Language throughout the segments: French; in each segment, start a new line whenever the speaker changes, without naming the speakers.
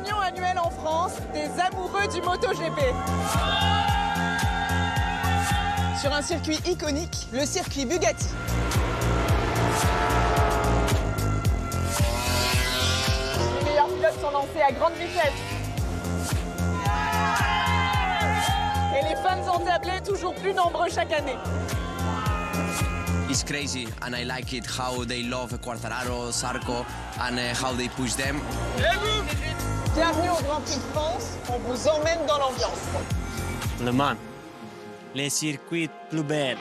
réunion annuelle en France des amoureux du MotoGP. Sur un circuit iconique, le circuit Bugatti. Les meilleurs pilotes sont lancés à grande vitesse. Et les fans entablés toujours plus nombreux chaque année.
It's crazy and I like it how they love Quartararo, Zarco and how they push them.
Bienvenue au Grand Prix de France, on vous emmène dans l'ambiance.
Le Mans, les circuits plus belles.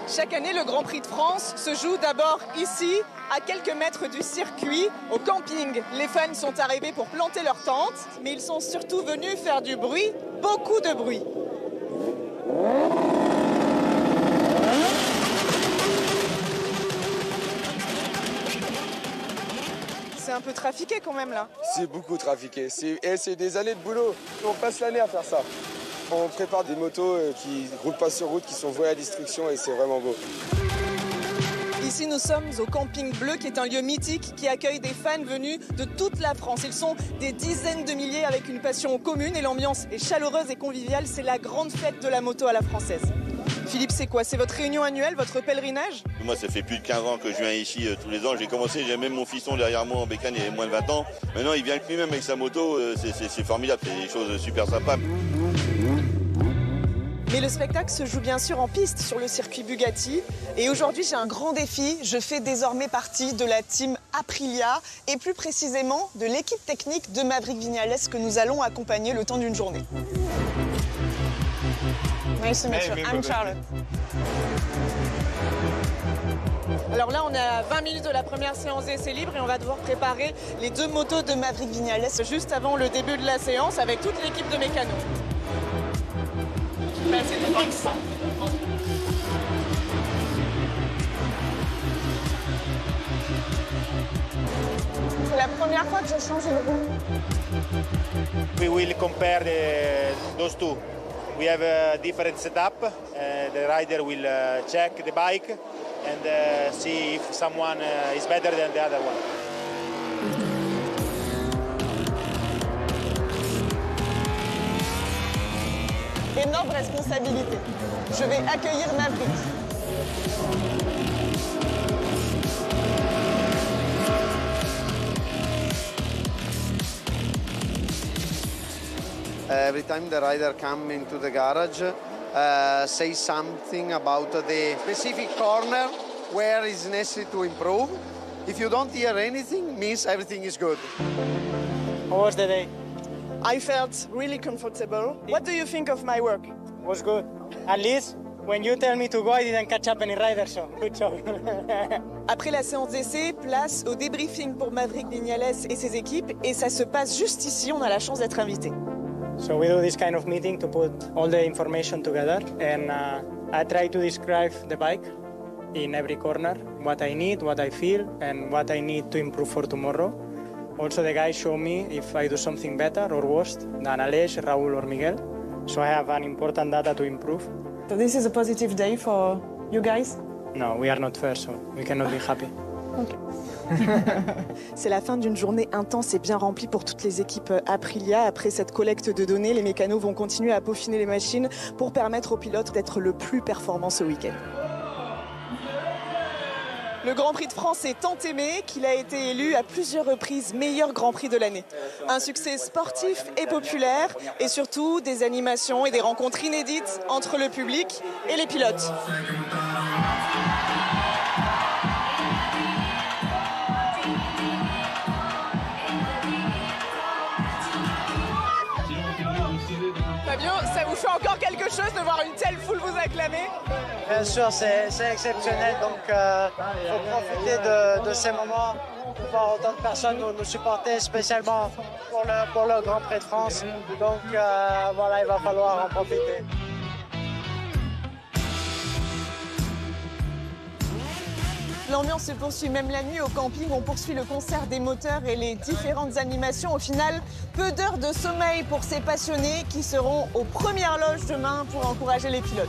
Chaque année, le Grand Prix de France se joue d'abord ici, à quelques mètres du circuit, au camping. Les fans sont arrivés pour planter leur tente, mais ils sont surtout venus faire du bruit, beaucoup de bruit. C'est un peu trafiqué quand même là.
C'est beaucoup trafiqué. C'est des années de boulot. On passe l'année à faire ça. On prépare des motos qui ne roulent pas sur route, qui sont vouées à destruction et c'est vraiment beau.
Ici, nous sommes au Camping Bleu, qui est un lieu mythique qui accueille des fans venus de toute la France. Ils sont des dizaines de milliers avec une passion commune et l'ambiance est chaleureuse et conviviale. C'est la grande fête de la moto à la française. Philippe, c'est quoi? C'est votre réunion annuelle, votre pèlerinage?
Moi, ça fait plus de 15 ans que je viens ici tous les ans. J'ai commencé, j'ai même mon fiston derrière moi en bécane, il y a moins de 20 ans. Maintenant, il vient lui-même avec sa moto, c'est formidable, c'est des choses super sympas.
Mais le spectacle se joue bien sûr en piste sur le circuit Bugatti. Et aujourd'hui, j'ai un grand défi. Je fais désormais partie de la team Aprilia et plus précisément de l'équipe technique de Maverick Viñales que nous allons accompagner le temps d'une journée. Nice to meet you. I'm Charlotte. Alors là, on est à 20 minutes de la première séance d'essai libre et on va devoir préparer les deux motos de Maverick Viñales juste avant le début de la séance avec toute l'équipe de mécanos. Ben, c'est tout. C'est la première fois que je change une roue.
We will compare those two. We have a different setup. The rider will check the bike and see if someone is better than the other one.
Énorme responsabilité. Je vais accueillir Maverick.
Every time the rider comes into the garage, say something about the specific corner where is necessary to improve. If you don't hear anything, means everything is good.
How was the day?
I felt really comfortable. What do you think of my work?
Was good. At least when you tell me to go, I didn't catch up any rider, so good job.
Après la séance d'essai, place au débriefing pour Maverick Viñales et ses équipes. Et ça se passe juste ici, on a la chance d'être invité.
So we do this kind of meeting to put all the information together, and I try to describe the bike in every corner, what I need, what I feel, and what I need to improve for tomorrow. Also, the guys show me if I do something better or worse than Aleix, Raúl, or Miguel. So I have an important data to improve.
So this is a positive day for you guys?
No, we are not fair, so we cannot be happy.
Okay. C'est la fin d'une journée intense et bien remplie pour toutes les équipes Aprilia. Après cette collecte de données, les mécanos vont continuer à peaufiner les machines pour permettre aux pilotes d'être le plus performants ce week-end. Le Grand Prix de France est tant aimé qu'il a été élu à plusieurs reprises meilleur Grand Prix de l'année. Un succès sportif et populaire et surtout des animations et des rencontres inédites entre le public et les pilotes. Fabio, ça vous fait encore quelque chose de voir une telle foule vous acclamer?
Bien sûr, c'est exceptionnel, donc il faut profiter de ces moments pour voir autant de personnes nous supporter, spécialement pour le Grand Prix de France. Donc voilà, il va falloir en profiter.
L'ambiance se poursuit même la nuit au camping. On poursuit le concert des moteurs et les différentes animations. Au final, peu d'heures de sommeil pour ces passionnés qui seront aux premières loges demain pour encourager les pilotes.